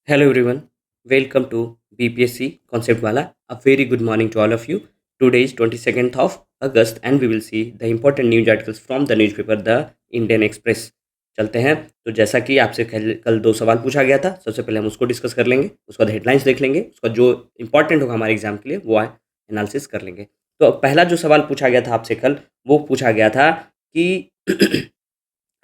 Hello everyone, welcome to BPSC Concept Wala. A very good morning to all of you. Today is 22nd of August and we will see the important news articles from the newspaper The Indian Express. चलते हैं। तो जैसा कि आपसे कल दो सवाल पूछा गया था, सबसे पहले हम उसको डिस्कस कर लेंगे, उसके बाद हेडलाइंस देख लेंगे, उसका जो इंपॉर्टेंट होगा हमारे एग्जाम के लिए वो एनालिसिस कर लेंगे। तो पहला जो सवाल पूछा गया था आपसे कल, वो पूछा गया था कि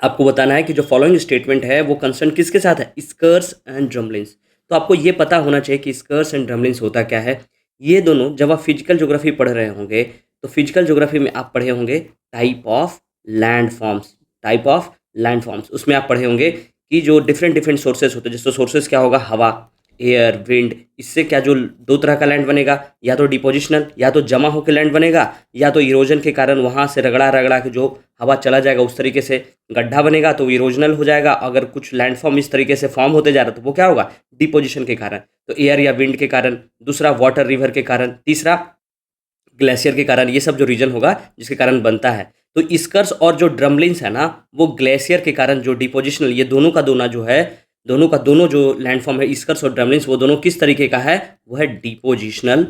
आपको बताना है कि जो फॉलोइंग स्टेटमेंट है वो कंसर्न किसके साथ है, स्कर्स एंड ड्रमलिन्स। तो आपको ये पता होना चाहिए कि स्कर्स एंड ड्रमलिन्स होता क्या है। ये दोनों जब आप फिजिकल ज्योग्राफी पढ़ रहे होंगे तो फिजिकल ज्योग्राफी में आप पढ़े होंगे type of land forms. Type of land forms उसमें आप पढ़े होंगे कि जो डिफरेंट डिफरेंट सोर्सेज होते हैं, जैसे सोर्सेज क्या होगा, हवा, एयर, विंड। इससे क्या जो दो तरह का लैंड बनेगा, या तो डिपोजिशनल, या तो जमा होकर लैंड बनेगा, या तो इरोजन के कारण वहाँ से रगड़ा रगड़ा के जो हवा चला जाएगा उस तरीके से गड्ढा बनेगा तो इरोजनल हो जाएगा। अगर कुछ लैंडफॉर्म इस तरीके से फॉर्म होते जा रहा तो वो क्या होगा, डिपोजिशन के कारण। तो एयर या विंड के कारण, दूसरा वाटर रिवर के कारण, तीसरा ग्लेशियर के कारण। ये सब जो रीजन होगा जिसके कारण बनता है। तो स्कर्स और जो ड्रमलिन्स है ना, वो ग्लेशियर के कारण जो डिपोजिशनल, ये दोनों का दोनों जो है, दोनों का दोनों जो लैंडफॉर्म है स्कर्स और ड्रमलिन्स, वो दोनों किस तरीके का है, वो है डिपोजिशनल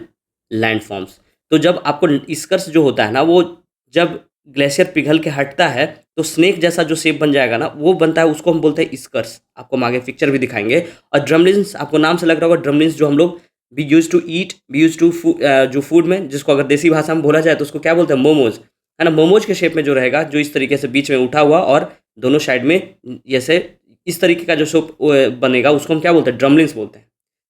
लैंडफॉर्म्स। तो जब आपको स्कर्स जो होता है ना, वो जब ग्लेशियर पिघल के हटता है तो स्नेक जैसा जो शेप बन जाएगा ना, वो बनता है, उसको हम बोलते हैं स्कर्स। आपको हम आगे पिक्चर भी दिखाएंगे। और ड्रमलिन्स आपको नाम से लग रहा होगा, ड्रमलिन्स जो हम लोग we use to eat, we use to जो फूड में, जिसको अगर देसी भाषा में बोला जाए तो उसको क्या बोलते हैं, मोमोज, है ना। मोमोज के शेप में जो रहेगा, जो इस तरीके से बीच में उठा हुआ और दोनों साइड में जैसे इस तरीके का जो शेप बनेगा, उसको हम क्या बोलते हैं, ड्रमलिन्स बोलते हैं।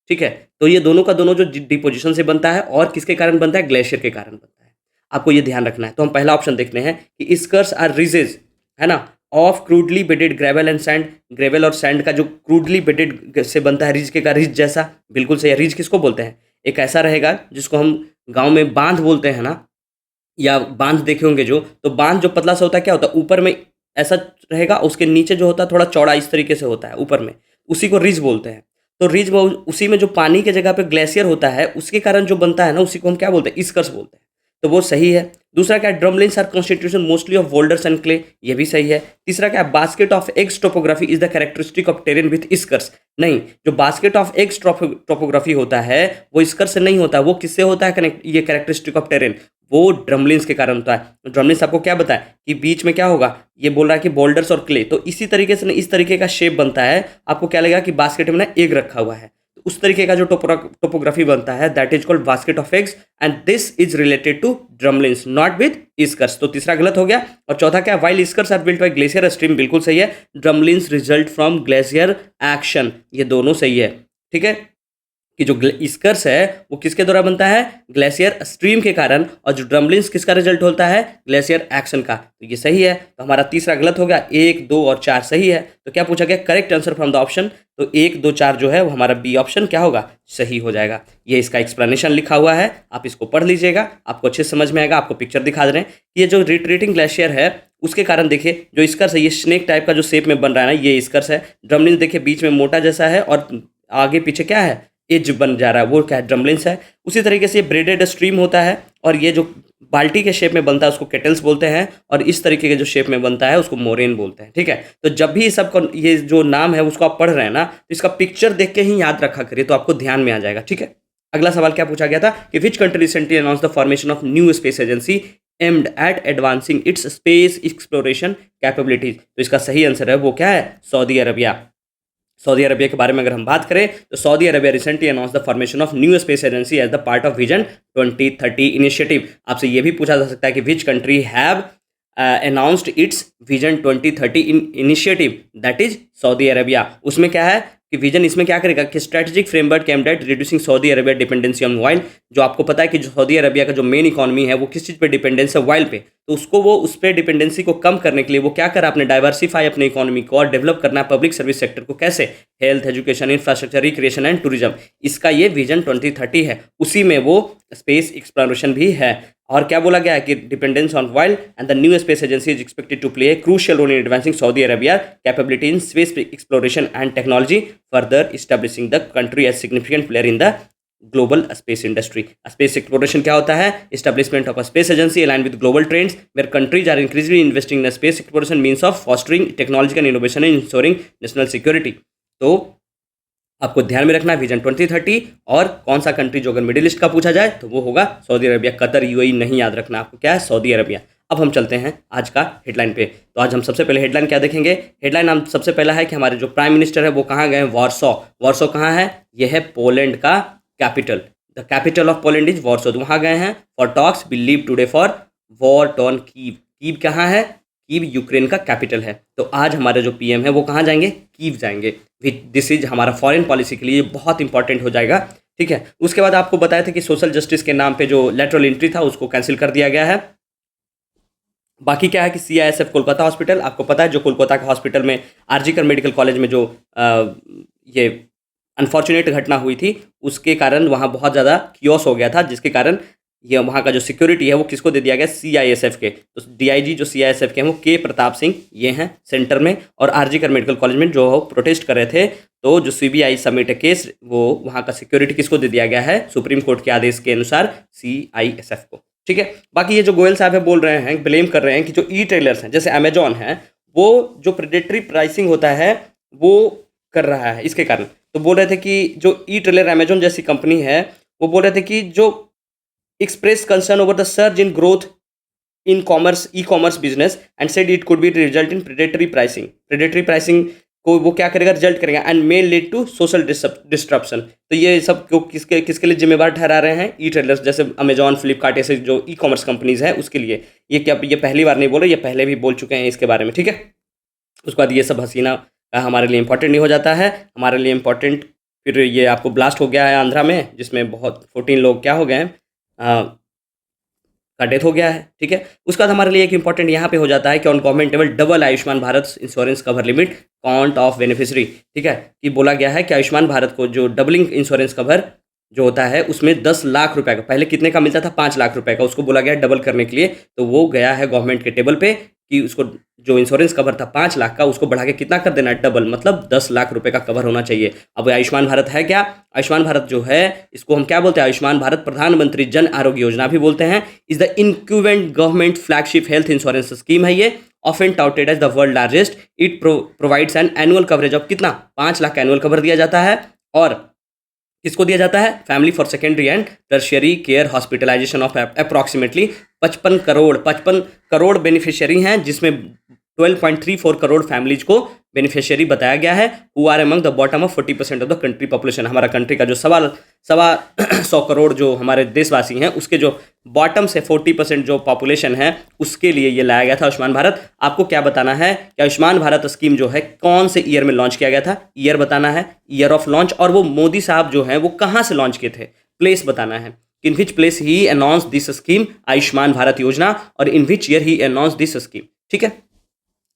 ठीक है। तो ये दोनों का दोनों जो डिपोजिशन से बनता है और किसके कारण बनता है, ग्लेशियर के कारण बनता है। आपको ये ध्यान रखना है। तो हम पहला ऑप्शन देखते हैं कि स्कर्स आर रिजेज, है ना, of crudely bedded gravel and sand. Gravel और सैंड का जो क्रूडली बेडेड से बनता है, रिज के का रिज जैसा, बिल्कुल सही है। रिज किसको बोलते हैं, एक ऐसा रहेगा जिसको हम गांव में बांध बोलते हैं ना, या बांध देखे होंगे जो, तो बांध जो पतला सा होता है क्या होता है, ऊपर में ऐसा रहेगा, उसके नीचे जो होता है थोड़ा चौड़ा इस तरीके से होता है ऊपर में, उसी को रिज बोलते हैं। तो रिज वो उसी में जो पानी के जगह पे ग्लेशियर होता है उसके कारण जो बनता है ना, उसी को हम क्या बोलते हैं, स्कर्स बोलते हैं। तो वो सही है। दूसरा क्या, drumlins are constitution mostly of boulders and clay, ये भी सही है। तीसरा क्या, basket of eggs topography is the characteristic of terrain with eskers. नहीं, जो बास्केट ऑफ एग्स टोपोग्राफी होता है वो स्कर से नहीं होता, वो किससे होता है, कनेक्ट, ये कैरेक्टरिस्टिक ऑफ टेरेन वो ड्रमलिन्स के कारण होता है। ड्रमलिन्स आपको क्या बताया कि बीच में क्या होगा, ये बोल रहा है कि बोल्डर्स और क्ले, तो इसी तरीके से ना इस तरीके का शेप बनता है। आपको क्या लगेगा कि बास्केट में ना एग रखा हुआ है, तो उस तरीके का जो टोपोग्राफी बनता है that is called basket of eggs and this is related to drumlins not with eskers. तो तीसरा गलत हो गया। और चौथा क्या, while eskers are built by glacier stream, बिल्कुल सही है। Drumlins result from glacier action, ये दोनों सही है। ठीक है, कि जो स्कर्स है वो किसके द्वारा बनता है, ग्लेशियर स्ट्रीम के कारण, और जो ड्रमलिन्स किसका रिजल्ट होता है, ग्लेशियर एक्शन का। तो ये सही है। तो हमारा तीसरा गलत हो गया, 1, 2 और 4 सही है। तो क्या पूछा गया, correct answer from the option. तो 1, 2, 4 जो है वो हमारा बी ऑप्शन क्या होगा, सही हो जाएगा। ये इसका एक्सप्लेनेशन लिखा हुआ है, आप इसको पढ़ लीजिएगा, आपको अच्छे समझ में आएगा। आपको पिक्चर दिखा दे रहे हैं, ये जो रिट्रीटिंग ग्लेशियर है उसके कारण देखिए जो स्कर्स है, ये स्नेक टाइप का जो शेप में बन रहा है ना, ये स्कर्स है। ड्रमलिन देखिए बीच में मोटा जैसा है और आगे पीछे क्या है, एज बन जा रहा है, वो क्या है, ड्रमलिन्स है। उसी तरीके से ये ब्रेडेड स्ट्रीम होता है, और ये जो बाल्टी के शेप में बनता है उसको केटल्स बोलते हैं, और इस तरीके के जो शेप में बनता है उसको मोरेन बोलते हैं। ठीक है। तो जब भी सबको ये जो नाम है उसको आप पढ़ रहे हैं ना, तो इसका पिक्चर देख के ही याद रखा करिए, तो आपको ध्यान में आ जाएगा। ठीक है। अगला सवाल क्या पूछा गया था कि which country recently announce the formation of new space agency aimed at advancing it's space exploration capabilities. तो इसका सही आंसर है वो क्या है, सऊदी अरबिया। सऊदी अरबिया के बारे में अगर हम बात करें तो Saudi Arabia recently announce the formation of new space agency as the part of vision 2030 initiative. आपसे ये भी पूछा जा सकता है कि which country have announced its vision 2030 initiative, that is Saudi Arabia. उसमें क्या है कि विजन इसमें क्या करेगा कि strategic framework aimed at reducing Saudi Arabia dependency on oil. जो आपको पता है कि जो सऊदी अरबिया का जो मेन इकोनॉमी है वो किस चीज़ पे डिपेंडेंस है, ऑयल पे। तो उसको वो उस पर डिपेंडेंसी को कम करने के लिए वो क्या करा, आपने डाइवर्सिफाई अपने इकोनॉमी को और डेवलप करना है पब्लिक सर्विस सेक्टर को। कैसे, health, education, infrastructure, recreation and tourism, इसका ये विजन 2030 है। उसी में वो स्पेस एक्सप्लोरेशन भी है। और क्या बोला गया है कि dependence on oil and the new space agency is expected to play a crucial role in advancing Saudi Arabia capability in space exploration and technology, further establishing the country as significant player in the global space industry. Space exploration क्या होता है, establishment of a space agency align with global trends where countries are increasingly investing in space exploration means of fostering technological innovation and ensuring national security. तो आपको ध्यान में रखना है vision 2030 और कौन सा कंट्री जो अगर मिडिल ईस्ट का पूछा जाए तो वो होगा सऊदी अरबिया, कतर, यूएई नहीं याद रखना आपको, क्या है सऊदी अरबिया। अब हम चलते हैं आज का हेडलाइन पे। तो आज हम सबसे पहले हेडलाइन क्या देखेंगे? हेडलाइन हम सबसे पहला है कि हमारे जो प्राइम मिनिस्टर है वो कहाँ गए? वॉर्सो। वॉर्सो कहाँ है? यह है पोलैंड का capital. The capital of Poland is Warsaw. तो वहाँ गए हैं for talks believe today for war ton Kyiv. Kyiv कहाँ है? कीव यूक्रेन का कैपिटल है। तो आज हमारे जो पीएम है वो कहाँ जाएंगे? कीव जाएंगे। दिस इज हमारा फॉरेन पॉलिसी के लिए बहुत इंपॉर्टेंट हो जाएगा, ठीक है। उसके बाद आपको बताया था कि सोशल जस्टिस के नाम पे जो लेटरल एंट्री था उसको कैंसिल कर दिया गया है। बाकी क्या है कि सीआईएसएफ कोलकाता हॉस्पिटल, आपको पता है जो कोलकाता के हॉस्पिटल में आरजीकर मेडिकल कॉलेज में जो ये अनफॉर्चुनेट घटना हुई थी उसके कारण वहाँ बहुत ज़्यादा कियोस हो गया था, जिसके कारण ये वहाँ का जो सिक्योरिटी है वो किसको दे दिया गया? सीआईएसएफ के। तो डीआईजी जो सीआईएसएफ के हैं वो के प्रताप सिंह ये हैं सेंटर में, और आरजीकर मेडिकल कॉलेज में जो प्रोटेस्ट कर रहे थे तो जो सीबीआई सबमिट केस वो वहाँ का सिक्योरिटी किसको दे दिया गया है? सुप्रीम कोर्ट के आदेश के अनुसार सीआईएसएफ को, ठीक है। बाकी ये जो गोयल साहब है बोल रहे हैं, ब्लेम कर रहे हैं कि जो ई टेलर्स हैं जैसे अमेजॉन है वो जो प्रेडेटरी प्राइसिंग होता है वो कर रहा है इसके कारण। तो बोल रहे थे कि जो ई टेलर अमेजॉन जैसी कंपनी है वो बोल रहे थे कि जो expressed concern over the surge in growth in e-commerce business and said it could be result in predatory pricing. Predatory pricing को वो क्या करेगा? रिजल्ट करेगा and may lead to social disruption. तो ये सब को किसके किसके लिए जिम्मेवार ठहरा रहे हैं? ई ट्रेडर्स जैसे अमेजॉन, फ्लिपकार्ट ऐसे जो ई कॉमर्स कंपनीज है उसके लिए। ये क्या ये पहली बार नहीं बोल रहे, ये पहले भी बोल चुके हैं इसके बारे में, ठीक है। उसके बाद ये सब हसीना हमारे लिए इंपॉर्टेंट नहीं हो जाता है, हमारे लिए इंपॉर्टेंट फिर ये आपको ब्लास्ट हो गया है आंध्रा में जिसमें बहुत 14 लोग क्या हो गए हैं का डेथ हो गया है, ठीक है। उसके बाद हमारे लिए एक इंपॉर्टेंट यहाँ पे हो जाता है कि on government level double Ayushman Bharat insurance cover limit count of beneficiary, ठीक है। कि बोला गया है कि आयुष्मान भारत को जो डबलिंग इंश्योरेंस कवर जो होता है उसमें 10 लाख रुपए का, पहले कितने का मिलता था? 5 लाख रुपए का, उसको बोला गया डबल करने के लिए। तो वो गया है गवर्नमेंट के टेबल पे कि उसको जो इंश्योरेंस कवर था 5 लाख का उसको बढ़ा के कितना कर देना? डबल, मतलब 10 लाख रुपए का कवर होना चाहिए। अब आयुष्मान भारत है क्या? आयुष्मान भारत जो है इसको हम क्या बोलते हैं? आयुष्मान भारत प्रधानमंत्री जन आरोग्य योजना भी बोलते हैं। Is the incumbent government flagship health insurance scheme है ये, often touted as the world largest. It provides an annual coverage of कितना? 5 लाख का एनुअल कवर दिया जाता है। और किसको दिया जाता है? Family for secondary and tertiary care hospitalisation of approximately 55 crore beneficiary हैं, जिसमें 12.34 करोड़ फैमिलीज को बेनिफिशियरी बताया गया है, who are among the bottom of 40% of the country population. हमारा कंट्री का जो सवा 100 करोड़ जो हमारे देशवासी हैं उसके जो बॉटम से 40% जो पॉपुलेशन है उसके लिए ये लाया गया था आयुष्मान भारत। आपको क्या बताना है कि आयुष्मान भारत स्कीम जो है कौन से ईयर में लॉन्च किया गया था? ईयर बताना है, ईयर ऑफ लॉन्च, और वो मोदी साहब जो हैं वो कहाँ से लॉन्च किए थे? प्लेस बताना है, in which place he announce this scheme Ayushman Bharat योजना, और in which year he announce this scheme, ठीक है।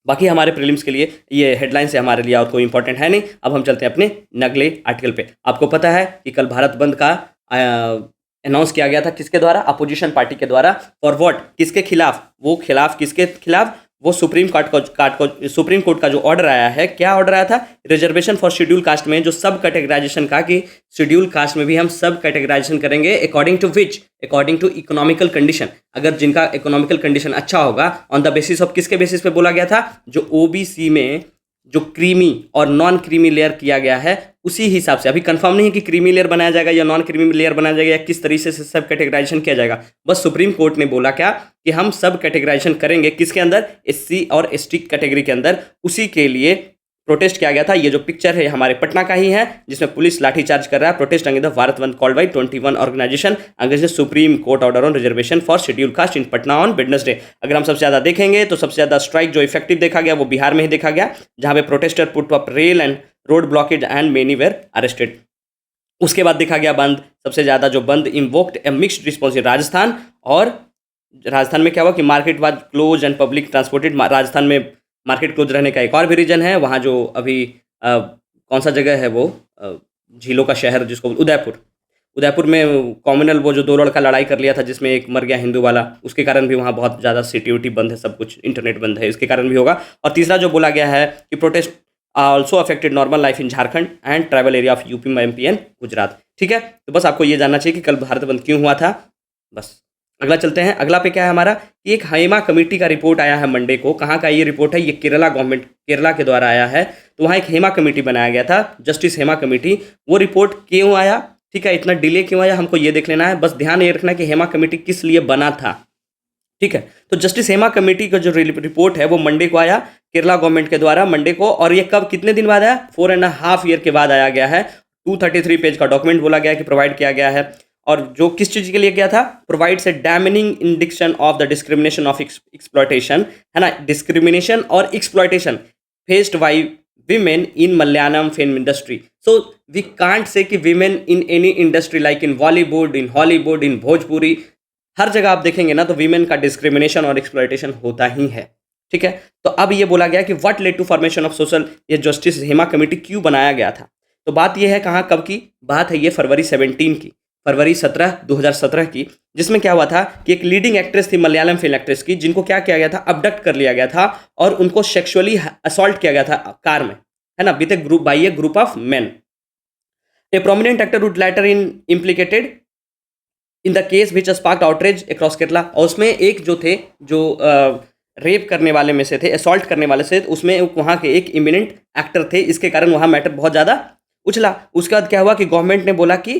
बाकी हमारे प्रीलिम्स के लिए ये हेडलाइन से हमारे लिए और कोई इंपॉर्टेंट है नहीं। अब हम चलते हैं अपने नगले आर्टिकल पे। आपको पता है कि कल भारत बंद का अनाउंस किया गया था किसके द्वारा? अपोजिशन पार्टी के द्वारा। For what? किसके खिलाफ? वो खिलाफ किसके खिलाफ? वो सुप्रीम कोर्ट का जो ऑर्डर आया है, क्या ऑर्डर आया था? रिजर्वेशन फॉर शेड्यूल कास्ट में जो सब कैटेगराइजेशन का, कि शेड्यूल कास्ट में भी हम सब कैटेगराइजेशन करेंगे according to which? According to economical condition. अगर जिनका इकोनॉमिकल कंडीशन अच्छा होगा, ऑन द बेसिस ऑफ किसके बेसिस पे बोला गया था? जो ओबीसी में जो क्रीमी और नॉन क्रीमी लेयर किया गया है उसी हिसाब से। अभी कंफर्म नहीं है कि क्रीमी लेयर बनाया जाएगा या नॉन क्रीमी लेयर बनाया जाएगा या किस तरीके से सब कैटेगराइजेशन किया जाएगा। बस सुप्रीम कोर्ट ने बोला क्या कि हम सब कैटेगराइजेशन करेंगे किसके अंदर? एससी और एसटी कैटेगरी के अंदर। उसी के लिए प्रोटेस्ट किया गया था। ये जो पिक्चर है हमारे पटना का ही है जिसमें पुलिस लाठीचार्ज कर रहा है। Protest against the Bharat Bandh called by 21 organisation against the Supreme Court order on reservation for schedule caste in Patna on Wednesday. अगर हम सबसे ज़्यादा देखेंगे तो सबसे ज़्यादा स्ट्राइक जो इफेक्टिव देखा गया वो बिहार में ही देखा गया, जहाँ पे protester put up rail and road blockage and many were arrested. उसके बाद देखा गया बंद, सबसे ज़्यादा जो bandh invoked a mixed response Rajasthan. और राजस्थान में क्या हुआ कि market was close and public transported. Rajasthan में मार्केट क्लोज रहने का एक और भी रीजन है। वहाँ जो अभी कौन सा जगह है वो झीलों का शहर जिसको उदयपुर में कॉम्युनल वो जो 2 लड़का लड़ाई कर लिया था जिसमें एक मर गया हिंदू वाला, उसके कारण भी वहाँ बहुत ज़्यादा सिक्योरिटी बंद है, सब कुछ इंटरनेट बंद है, इसके कारण भी होगा। और तीसरा जो बोला गया है कि protest also affected normal life in Jharkhand and tribal area of UP MP and Gujarat. ठीक है, तो बस आपको ये जानना चाहिए कि कल भारत बंद क्यों हुआ था। बस अगला चलते हैं। अगला पे क्या है हमारा कि एक हेमा कमेटी का रिपोर्ट आया है मंडे को। कहाँ का ये रिपोर्ट है? ये केरला गवर्नमेंट, केरला के द्वारा आया है। तो वहाँ एक हेमा कमेटी बनाया गया था, जस्टिस हेमा कमेटी। वो रिपोर्ट क्यों आया, ठीक है, इतना डिले क्यों आया, हमको ये देख लेना है। बस ध्यान ये रखना कि हेमा कमेटी किस लिए बना था, ठीक है। तो जस्टिस हेमा कमेटी का जो रिपोर्ट है वो मंडे को आया केरला गवर्नमेंट के द्वारा, मंडे को। और ये कब, कितने दिन बाद आया? 4.5 ईयर के बाद आया गया है। 233 पेज का डॉक्यूमेंट बोला गया है कि प्रोवाइड किया गया है। और जो किस चीज के लिए गया था? Provides a damning indictment of the discrimination of exploitation, है ना, डिस्क्रिमिनेशन और exploitation faced by women in Malayalam film industry. So we can't say कि women in any industry like in Bollywood, in Hollywood, in Bhojpuri, हर जगह आप देखेंगे ना तो women का डिस्क्रिमिनेशन और एक्सप्लॉयटेशन होता ही है, ठीक है। तो अब ये बोला गया कि what led to formation of social, ये जस्टिस हेमा कमेटी क्यों बनाया गया था? तो बात ये है कहाँ, कब की बात है? ये फरवरी 17 की, फरवरी 2017 की, जिसमें क्या हुआ था कि एक लीडिंग एक्ट्रेस थी मलयालम फिल्म एक्ट्रेस की, जिनको क्या किया गया था? अबडक्ट कर लिया गया था और उनको सेक्सुअली असॉल्ट किया गया था कार में, है ना, with a group, by a group of men. A prominent actor would later in implicated in the case which sparked outrage across Kerala. और उसमें एक जो थे, जो रेप करने वाले में से थे, असॉल्ट करने वाले से, उसमें वहाँ के एक इमिनेंट एक्टर थे। इसके कारण वहाँ मैटर बहुत ज़्यादा उछला। उसके बाद क्या हुआ कि गवर्नमेंट ने बोला कि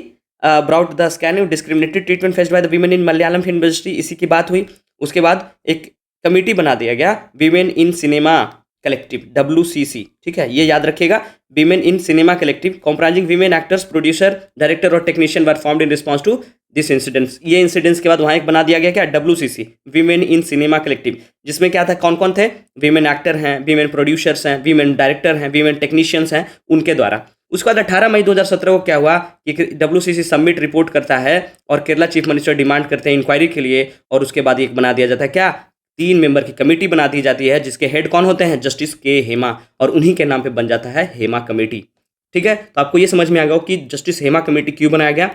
brought the scan discriminated treatment faced by the women in Malayalam film industry, इसी की बात हुई। उसके बाद एक कमेटी बना दिया गया, women in cinema collective, WCC, ठीक है, ये याद रखिएगा। Women in cinema collective comprising women actors, producer, director और technician were formed in response to this incidents. ये इंसिडेंट्स के बाद वहाँ एक बना दिया गया क्या? WCC, women in cinema collective, जिसमें क्या था, कौन कौन थे? वीमेन एक्टर हैं, वीमेन प्रोड्यूसर्स हैं, वीमेन डायरेक्टर हैं, वीमेन टेक्नीशियंस हैं, उनके द्वारा। उसके बाद 18 मई 2017 को क्या हुआ कि WCC सबमिट रिपोर्ट करता है और केरला चीफ मिनिस्टर डिमांड करते हैं इंक्वायरी के लिए। और उसके बाद एक बना दिया जाता है क्या? 3 मेंबर की कमेटी बना दी जाती है, जिसके हेड कौन होते हैं? जस्टिस के हेमा, और उन्हीं के नाम पे बन जाता है हेमा कमेटी, ठीक है। तो आपको ये समझ में आ गया कि जस्टिस हेमा कमेटी क्यों बनाया गया,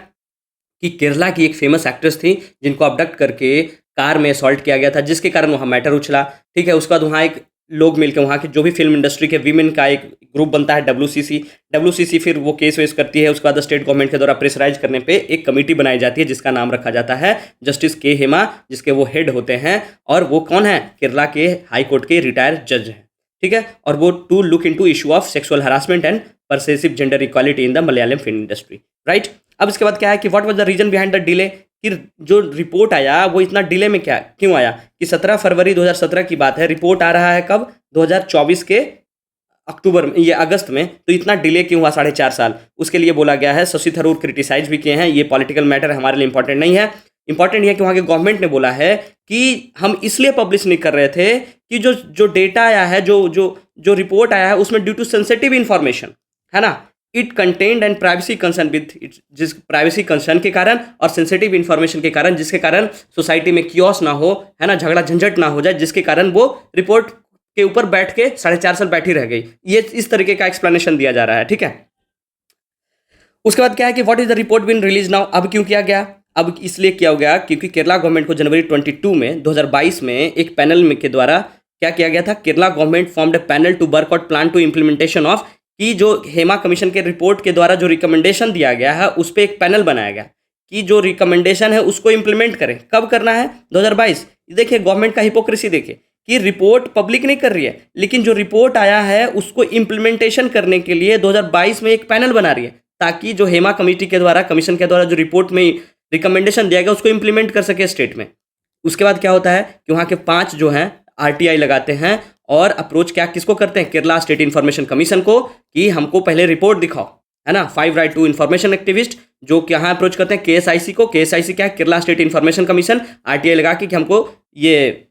कि केरला की एक फेमस एक्ट्रेस थी जिनको अबडक्ट करके कार में असॉल्ट किया गया था, जिसके कारण वहाँ मैटर उछला, ठीक है। उसके बाद वहाँ एक लोग मिलकर, वहाँ की जो भी फिल्म इंडस्ट्री के वीमेन का एक ग्रुप बनता है, WCC फिर वो केस वेस करती है। उसके बाद स्टेट गवर्नमेंट के द्वारा प्रेशराइज करने पे एक कमेटी बनाई जाती है, जिसका नाम रखा जाता है जस्टिस के हेमा, जिसके वो हेड होते हैं। और वो कौन है? केरला के हाई कोर्ट के रिटायर्ड जज हैं, ठीक है। और वो to look into issue of sexual harassment and pervasive gender equality in the Malayalam film industry, right. अब इसके बाद क्या है कि what was the reason behind the delay, कि जो रिपोर्ट आया वो इतना डिले में क्या क्यों आया? कि 17 फरवरी 2017 की बात है, रिपोर्ट आ रहा है कब? 2024 के अक्टूबर में, ये अगस्त में। तो इतना डिले क्यों हुआ 4.5 साल? उसके लिए बोला गया है, शशि थरूर क्रिटिसाइज भी किए हैं, ये पॉलिटिकल मैटर हमारे लिए इंपॉर्टेंट नहीं है। इंपॉर्टेंट ये है कि वहाँ के गवर्नमेंट ने बोला है कि हम इसलिए पब्लिश नहीं कर रहे थे कि जो जो डेटा आया है, जो जो जो रिपोर्ट आया है, उसमें ड्यू टू सेंसिटिव इन्फॉर्मेशन, है ना, it contained and privacy concern with it, जिस प्राइवेसी कंसर्न के कारण और सेंसिटिव इन्फॉर्मेशन के कारण, जिसके कारण सोसाइटी में कियोस ना हो, है ना, झगड़ा झंझट ना हो जाए, जिसके कारण वो रिपोर्ट के ऊपर बैठ के 4.5 साल बैठी रह गई। ये इस तरीके का एक्सप्लेनेशन दिया जा रहा है, ठीक है। उसके बाद क्या है कि what is the report been release now? अब क्यों किया गया? अब इसलिए किया गया क्योंकि केरला गवर्नमेंट को जनवरी 22 में 2022 में एक पैनल में के द्वारा क्या किया गया था? Kerala government formed a panel to work out plan to implementation of, कि जो हेमा कमीशन के रिपोर्ट के द्वारा जो रिकमेंडेशन दिया गया है, उस पर एक पैनल बनाया गया कि जो रिकमेंडेशन है उसको इंप्लीमेंट करें। कब करना है? 2022। देखिए गवर्नमेंट का हिपोक्रेसी देखिए कि रिपोर्ट पब्लिक नहीं कर रही है, लेकिन जो रिपोर्ट आया है उसको इम्प्लीमेंटेशन करने के लिए 2022 में एक पैनल बना रही है, ताकि जो हेमा कमेटी के द्वारा, कमीशन के द्वारा जो रिपोर्ट में रिकमेंडेशन दिया गया उसको इंप्लीमेंट कर सके स्टेट में। उसके बाद क्या होता है कि वहाँ के 5 जो हैं RTI लगाते हैं और अप्रोच क्या किसको करते हैं? केरला स्टेट इन्फॉर्मेशन कमीशन को, कि हमको पहले रिपोर्ट दिखाओ, है ना। 5 राइट टू इन्फॉर्मेशन एक्टिविस्ट जो यहाँ अप्रोच करते हैं KSIC को। KSIC क्या है? Kerala state information commission. RTI लगा के कि हमको ये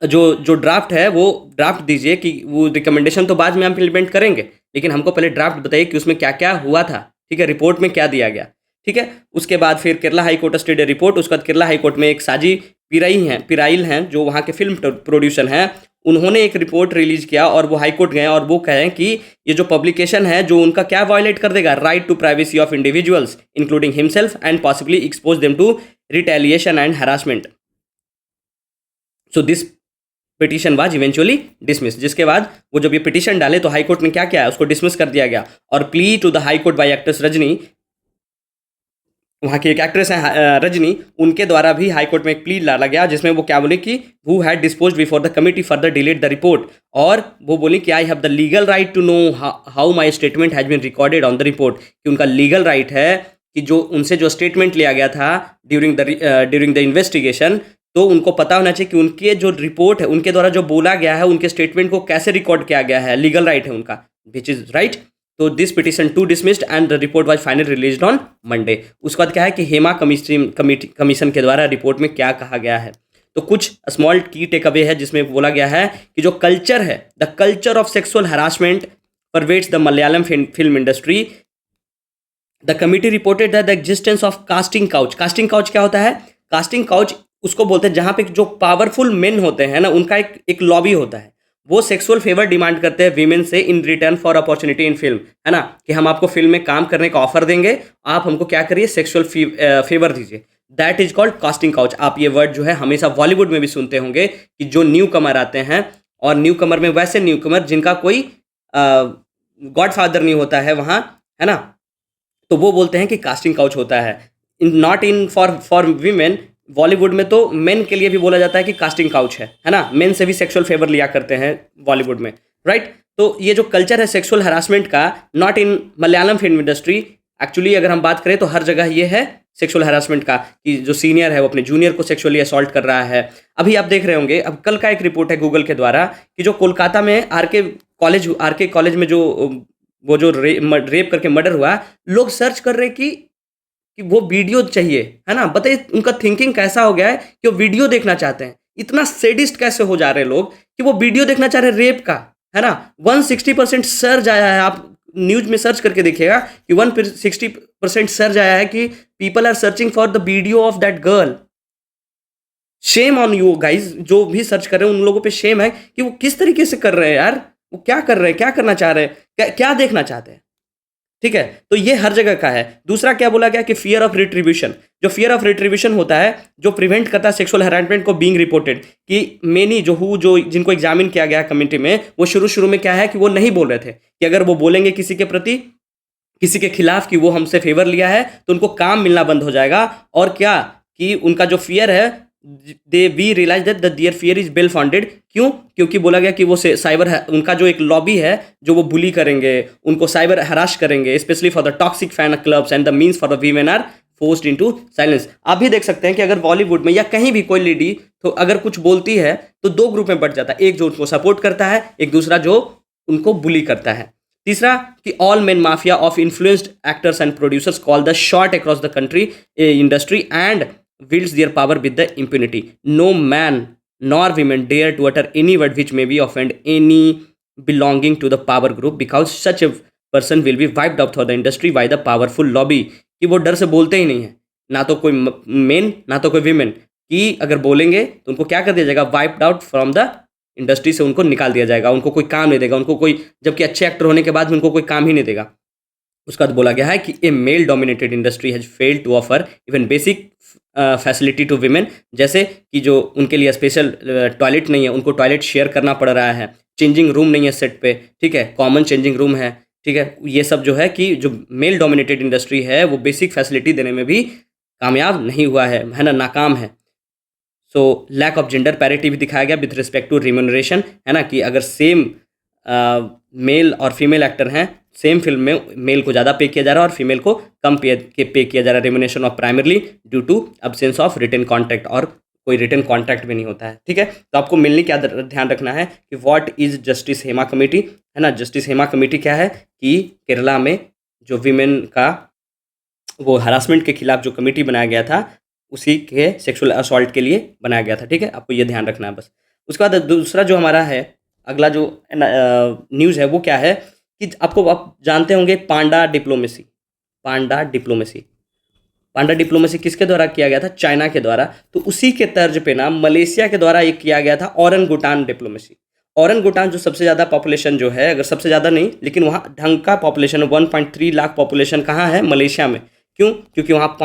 जो ड्राफ्ट है वो ड्राफ्ट दीजिए, कि वो रिकमेंडेशन तो बाद में हम इम्प्लीमेंट करेंगे, लेकिन हमको पहले ड्राफ्ट बताइए कि उसमें क्या क्या हुआ था, ठीक है, रिपोर्ट में क्या दिया गया, ठीक है। उसके बाद फिर Kerala high court state report. उसके बाद केरला हाई कोर्ट में एक साजी पिराइल हैं जो वहाँ के फिल्म प्रोड्यूसर हैं, उन्होंने एक रिपोर्ट रिलीज किया और वो हाई कोर्ट गए और वो कहें कि ये जो पब्लिकेशन है जो उनका क्या वायलेट कर देगा? Right to privacy of individuals including himself and possibly expose them to retaliation and harassment. So this petition was eventually dismiss. जिसके बाद वो जब ये पिटीशन डाले तो हाई कोर्ट ने क्या किया? उसको डिसमिस कर दिया गया। और plea to the high court by actress Rajni वहाँ की एक एक्ट्रेस है रजनी, उनके द्वारा भी हाई कोर्ट में एक प्ली डाला गया जिसमें वो क्या बोले कि who had dispose before the committee further delete the report, और वो बोली कि I have the legal right to know how my statement has been recorded on the report, कि उनका लीगल राइट है कि जो उनसे जो स्टेटमेंट लिया गया था ड्यूरिंग द इन्वेस्टिगेशन, तो उनको पता होना चाहिए कि उनके जो रिपोर्ट है, उनके द्वारा जो बोला गया है, उनके स्टेटमेंट को कैसे रिकॉर्ड किया गया है, लीगल राइट है उनका, विच इज़ राइट। तो this petition to dismissed and the report was finally released on Monday. उसके बाद क्या है कि हेमा कमीशन के द्वारा रिपोर्ट में क्या कहा गया है, तो कुछ स्मॉल की टेक अवे है जिसमें बोला गया है कि जो कल्चर है, the culture of sexual harassment pervades the Malayalam film industry. The committee reported the existence of casting couch. Casting couch क्या होता है? कास्टिंग काउच उसको बोलते हैं जहाँ पे जो पावरफुल मेन होते हैं ना, उनका एक लॉबी होता है, वो सेक्सुअल फेवर डिमांड करते हैं वीमेन से in return for opportunity in film, है ना, कि हम आपको फिल्म में काम करने का ऑफर देंगे, आप हमको क्या करिए, सेक्सुअल फेवर दीजिए। That is called casting couch. आप ये वर्ड जो है हमेशा बॉलीवुड में भी सुनते होंगे कि जो न्यू कमर आते हैं, और न्यू कमर में वैसे न्यू कमर जिनका कोई गॉड फादर नहीं होता है वहाँ, है ना, तो वो बोलते हैं कि कास्टिंग काउच होता है। Not in for women, Bollywood में तो मेन के लिए भी बोला जाता है कि कास्टिंग काउच है ना, मेन से भी सेक्सुअल फेवर लिया करते हैं बॉलीवुड में, राइट। तो ये जो कल्चर है सेक्सुअल हरासमेंट का, not in Malayalam film industry, actually अगर हम बात करें तो हर जगह ये है सेक्सुअल हरासमेंट का, कि जो सीनियर है वो अपने जूनियर को सेक्सुअली असॉल्ट कर रहा है। अभी आप देख रहे होंगे, अब कल का एक रिपोर्ट है गूगल के द्वारा कि जो कोलकाता में आर के कॉलेज में जो वो जो रेप करके मर्डर हुआ, लोग सर्च कर रहे कि वो वीडियो चाहिए, है ना। बताइए उनका थिंकिंग कैसा हो गया है कि वो वीडियो देखना चाहते हैं। इतना सेडिस्ट कैसे हो जा रहे हैं लोग कि वो वीडियो देखना चाह रहे हैं रेप का, है ना। 160% सर्च आया है, आप न्यूज में सर्च करके देखिएगा कि 160% सर्च आया है कि people are searching for the video of that girl. Shame on you guys, जो भी सर्च कर रहे हैं उन लोगों पे शेम है कि वो किस तरीके से कर रहे हैं यार, वो क्या कर रहे हैं, क्या करना चाह रहे हैं, क्या देखना चाहते हैं, ठीक है। तो ये हर जगह का है। दूसरा क्या बोला गया कि फियर ऑफ रिट्रीब्यूशन, जो फियर ऑफ रिट्रीब्यूशन होता है, जो प्रिवेंट करता है सेक्सुअल हरासमेंट को बीइंग रिपोर्टेड, कि मेनी जो जिनको एग्जामिन किया गया कमेटी में, वो शुरू में क्या है कि वो नहीं बोल रहे थे कि अगर वो बोलेंगे किसी के प्रति, किसी के खिलाफ कि वो हमसे फेवर लिया है, तो उनको काम मिलना बंद हो जाएगा। और क्या कि उनका जो फियर है, they we realise that the their fear is well founded. क्यों? क्योंकि बोला गया कि वो साइबर है, उनका जो एक लॉबी है जो वो बुली करेंगे, उनको साइबर हराश करेंगे, specially for the toxic fan clubs and the means for the women are forced into silence. आप भी देख सकते हैं कि अगर बॉलीवुड में या कहीं भी कोई लेडी तो अगर कुछ बोलती है तो दो ग्रुप में बट जाता है, एक जो उनको सपोर्ट करता है, एक दूसरा जो उनको बुली करता है। तीसरा कि all main mafia of influenced actors and producers call the shot across the country industry and wields their power with the impunity. No man nor women dare to utter any word which may be offend any belonging to the power group because such a person will be wiped out for the industry by the powerful lobby। कि वो डर से बोलते ही नहीं है, ना तो कोई मेन ना तो कोई विमेन, कि अगर बोलेंगे तो उनको क्या कर दिया जाएगा, wiped out from the industry से उनको निकाल दिया जाएगा, उनको कोई काम नहीं देगा, उनको कोई, जबकि अच्छे एक्टर होने के बाद भी उनको कोई काम ही नहीं देगा। उसका बाद बोला गया है कि a male dominated industry has failed to offer even basic facility to women, जैसे कि जो उनके लिए स्पेशल टॉयलेट नहीं है, उनको टॉयलेट शेयर करना पड़ रहा है, चेंजिंग रूम नहीं है सेट पे, ठीक है, कॉमन चेंजिंग रूम है, ठीक है। ये सब जो है कि जो मेल डोमिनेटेड इंडस्ट्री है वो बेसिक फैसिलिटी देने में भी कामयाब नहीं हुआ है ना, नाकाम है। So lack of gender parity भी दिखाया गया विथ रिस्पेक्ट टू रिम्यूनरेशन, है ना, कि अगर सेम मेल और फीमेल एक्टर हैं, सेम फिल्म में मेल को ज़्यादा पे किया जा रहा है और फीमेल को कम पे किया जा रहा है। Remuneration of primarily due to absence of written contract, और कोई रिटन कॉन्ट्रैक्ट भी नहीं होता है, ठीक है। तो आपको मिलने क्या ध्यान रखना है कि what is justice Hema committee, है ना। जस्टिस हेमा कमेटी क्या है कि केरला में जो वीमेन का वो हरासमेंट के खिलाफ जो कमेटी बनाया गया था, उसी के सेक्सुअल असॉल्ट के लिए बनाया गया था, ठीक है। आपको ये ध्यान रखना है बस। उसके बाद दूसरा जो हमारा है, अगला जो न्यूज़ है वो क्या है कि आप जानते होंगे पांडा डिप्लोमेसी। पांडा डिप्लोमेसी किसके द्वारा किया गया था? चाइना के द्वारा। तो उसी के तर्ज पे ना मलेशिया के द्वारा एक किया गया था औरंगुटान डिप्लोमेसी। औरंगुटान जो सबसे ज़्यादा पॉपुलेशन जो है, अगर सबसे ज़्यादा नहीं लेकिन वहाँ ढंग का पॉपुलेशन 1.3 लाख पॉपुलेशन कहाँ है? मलेशिया में। क्यों? क्योंकि वहाँ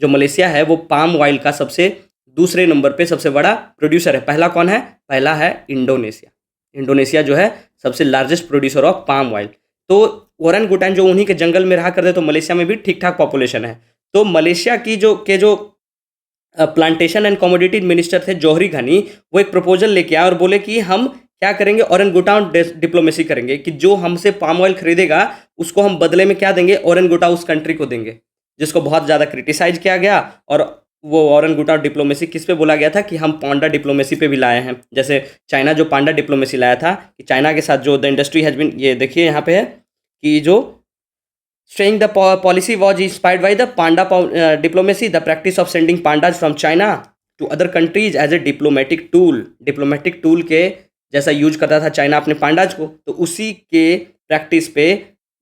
जो मलेशिया है वो पाम ऑयल का दूसरे नंबर पे सबसे बड़ा प्रोड्यूसर है। पहला कौन है? पहला है इंडोनेशिया। इंडोनेशिया जो है सबसे largest producer of palm oil. तो ओरंगुटान जो उन्हीं के जंगल में रहा करते, तो मलेशिया में भी ठीक ठाक पॉपुलेशन है। तो मलेशिया की जो प्लांटेशन एंड कमोडिटी मिनिस्टर थे जौहरी घनी, वो एक प्रपोजल लेके आए और बोले कि हम क्या करेंगे, ओरेंगुटान डिप्लोमेसी करेंगे कि जो हमसे पाम ऑयल खरीदेगा उसको हम बदले में क्या देंगे, ओरेंगुटा उस कंट्री को देंगे, जिसको बहुत ज़्यादा क्रिटिसाइज किया गया। और वो ओरेंगुटा डिप्लोमेसी किस पे बोला गया था कि हम पांडा डिप्लोमेसी पे भी लाए हैं। जैसे चाइना जो पांडा डिप्लोमेसी लाया था कि चाइना के साथ जो द इंडस्ट्री हैज बिन, ये देखिए यहाँ पे है कि जो saying the policy was inspired by the panda diplomacy, the practice of sending pandas from China to other countries as a diplomatic tool। Diplomatic tool के जैसा यूज करता था चाइना अपने पांडाज को, तो उसी के प्रैक्टिस पे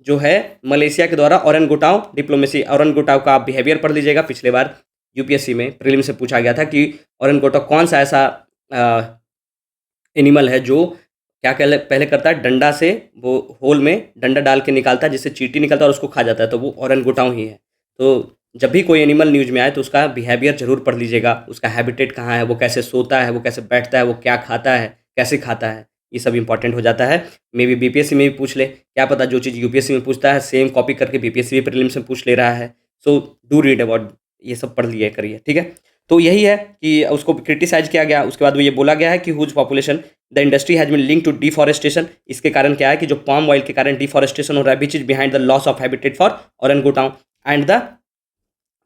जो है मलेशिया के द्वारा ओरेंगुटाव डिप्लोमेसी। ओरेंगुटाव का आप बिहेवियर पढ़ लीजिएगा, पिछले बार यूपीएससी में प्रीलिम से पूछा गया था कि ओरेंगुटाव कौन सा ऐसा एनिमल है जो क्या पहले करता है, डंडा से वो होल में डंडा डाल के निकालता है जिससे चींटी निकलता है और उसको खा जाता है, तो वो ओरेंगुटाव ही है। तो जब भी कोई एनिमल न्यूज में आए तो उसका बिहेवियर जरूर पढ़ लीजिएगा, उसका हैबिटेट कहाँ है, वो कैसे सोता है, वो कैसे बैठता है, वो क्या खाता है, कैसे खाता है, ये सब इंपॉर्टेंट हो जाता है। मे बी बीपीएससी में भी पूछ ले, क्या पता जो चीज़ यूपीएससी में पूछता है सेम कॉपी करके बीपीएससी भी प्रीलिम्स में पूछ ले रहा है। सो डू रीड अबाउट, ये सब पढ़ लिया करिए, ठीक है। तो यही है कि उसको क्रिटिसाइज किया गया, उसके बाद वो ये बोला गया है कि whose population the industry has been link to deforestation. इसके कारण क्या है कि जो पाम ऑयल के कारण डिफॉरेस्टेशन हो रहा है, which is behind the loss of habitat for orangutan and the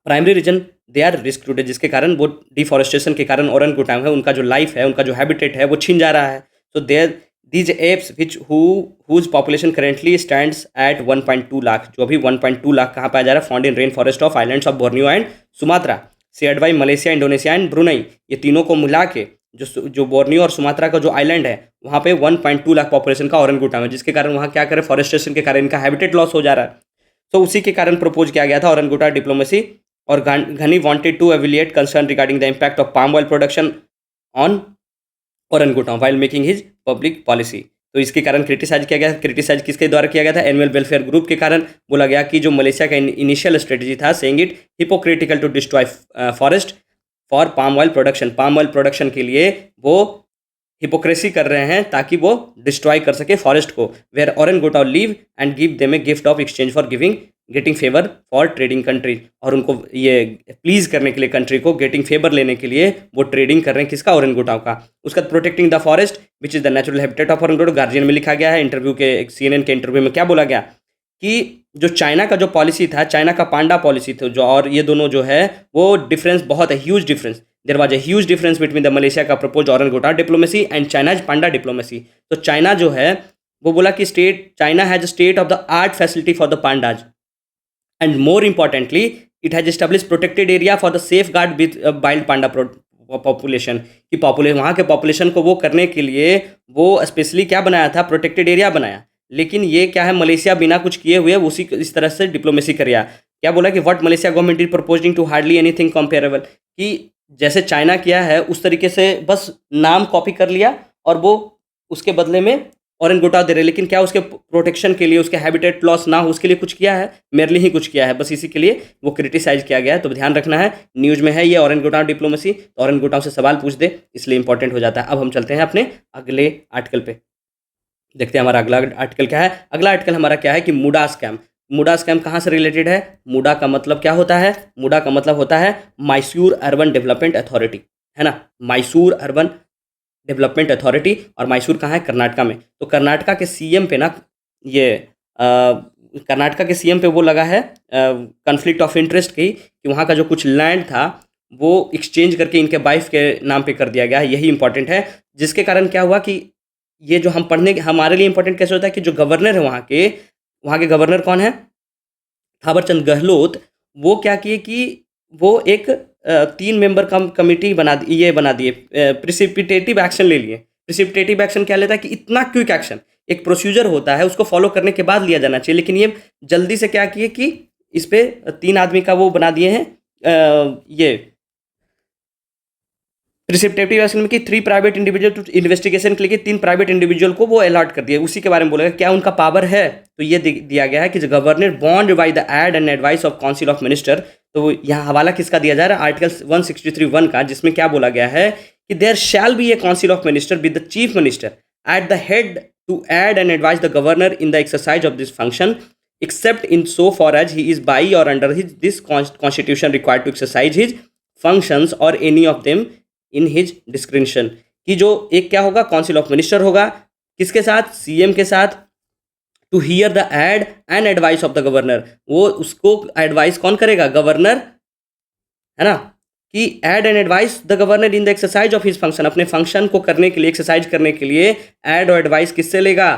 primary reason they are risk today, जिसके कारण वो डिफॉरेस्टेशन के कारण ओरेंगुटान है, उनका जो लाइफ है, उनका जो हैबिटेट है वो छिन जा रहा है। तो there these apes which whose population currently stands at 1.2 lakh, जो अभी 1.2 लाख कहाँ पाया जा रहा है, found in rain forest of islands of Borneo and Sumatra, shared by Malaysia, Indonesia and Brunei. ये तीनों को मिला के जो बोर्नियो और सुमात्रा का जो आइलैंड है वहाँ पे 1.2 लाख पॉपुलेशन का ओरेंगुटान है, जिसके कारण वहाँ क्या करें, फॉरेस्टेशन के कारण इनका हैबिटेट लॉस हो जा रहा है। तो उसी के कारण प्रपोज किया गया था ओरेंगुटान डिप्लोमेसी। और Ghani wanted to alleviate concern regarding the impact of palm oil production on orangutan while making his public policy. तो इसके कारण क्रिटिसाइज किया गया। क्रिटिसाइज किसके द्वारा किया गया था, एनुअल वेलफेयर ग्रुप के कारण बोला गया कि जो मलेशिया का इनिशियल स्ट्रेटजी था, saying it hypocritical to destroy forest for palm oil production, palm oil production के लिए वो हिपोक्रेसी कर रहे हैं ताकि वो डिस्ट्रॉय कर सके फॉरेस्ट को। Where orangutan live and give them a gift of exchange for giving getting favour for trading country, और उनको ये प्लीज करने के लिए कंट्री को गेटिंग फेवर लेने के लिए वो ट्रेडिंग कर रहे हैं किसका, ओरेंगुटान का। उसका protecting the forest which is the natural habitat of orangutan. Guardian में लिखा गया है, इंटरव्यू के सीएनएन के इंटरव्यू में क्या बोला गया कि जो चाइना का जो पॉलिसी था, चाइना का पांडा पॉलिसी था जो, और ये दोनों जो है वो डिफरेंस बहुत है, huge difference. There was a huge difference between the Malaysia का propose orangutan diplomacy and China's panda diplomacy. तो चाइना जो है वो बोला कि China has state of the art facility for the pandas and more importantly it has establish protected area for the safeguard with wild panda population की वहाँ के population को वो करने के लिए वो स्पेशली क्या बनाया था, प्रोटेक्टेड एरिया बनाया। लेकिन ये क्या है, मलेशिया बिना कुछ किए हुए उसी इस तरह से डिप्लोमेसी करिया। क्या बोला कि what Malaysia government is proposing to hardly anything comparable, कि जैसे चाइना किया है उस तरीके से बस नाम कॉपी कर लिया और वो उसके बदले में ओरेंगुटान दे रहे, लेकिन क्या उसके प्रोटेक्शन के लिए, उसके हैबिटेट लॉस ना हो उसके लिए कुछ किया है, मेरली ही कुछ किया है, बस इसी के लिए वो क्रिटिसाइज किया गया है। तो ध्यान रखना है, न्यूज में है ये ओरेंगुटान डिप्लोमेसी, तो ओरेंगुटान से सवाल पूछ दे इसलिए इंपॉर्टेंट हो जाता है। अब हम चलते हैं अपने अगले आर्टिकल पे, देखते हैं हमारा अगला आर्टिकल क्या है। अगला आर्टिकल हमारा क्या है कि मुडा स्कैम। मुडा स्कैम कहाँ से रिलेटेड है, मुडा का मतलब क्या होता है, मुडा का मतलब होता है मैसूर अर्बन डेवलपमेंट अथॉरिटी, है ना, मैसूर अर्बन डेवलपमेंट अथॉरिटी। और मैसूर कहाँ है, कर्नाटका में। तो कर्नाटका के सीएम पे ना ये कर्नाटका के सीएम पे वो लगा है कन्फ्लिक्ट ऑफ इंटरेस्ट की, कि वहाँ का जो कुछ लैंड था वो एक्सचेंज करके इनके वाइफ के नाम पे कर दिया गया है। यही इंपॉर्टेंट है, जिसके कारण क्या हुआ कि ये जो हम पढ़ने हमारे लिए इंपॉर्टेंट कैसे होता है कि जो गवर्नर है वहाँ के गवर्नर कौन है, थावरचंद गहलोत, वो क्या किए कि वो एक 3 मेंबर कमेटी बना दिए, प्रिसिपिटेटिव एक्शन ले लिए। प्रिसिपिटेटिव एक्शन क्या लेता है कि इतना क्विक एक्शन, एक प्रोसीजर होता है उसको फॉलो करने के बाद लिया जाना चाहिए, लेकिन ये जल्दी से क्या किए कि इस पे 3 आदमी का वो बना दिए हैं, ये प्रिसिपिटेटिव एक्शन में कि 3 प्राइवेट इंडिविजुअल टू इन्वेस्टिगेशन के लिए 3 प्राइवेट इंडिविजुअल को वो अलॉट कर दिया। उसी के बारे में बोलेगा क्या उनका पावर है, तो ये दिया गया है कि governor bound by the aid and advice of council of minister. तो यहाँ हवाला किसका दिया जा रहा है, आर्टिकल 163(1) का, जिसमें क्या बोला गया है कि there shall be a council of minister with the chief minister at the head to aid and advise the governor in the exercise of this function except in so far as he is by or under this constitution required to exercise his functions or any of them in his discretion। कि जो एक क्या होगा, council of minister होगा, किसके साथ, CM के साथ, to hear the aid and advice of the governor. वो उसको एडवाइस कौन करेगा, गवर्नर, है ना, कि aid and advise the governor in the exercise of his function. अपने फंक्शन को करने के लिए, एक्सरसाइज करने के लिए एड और एडवाइस किससे लेगा,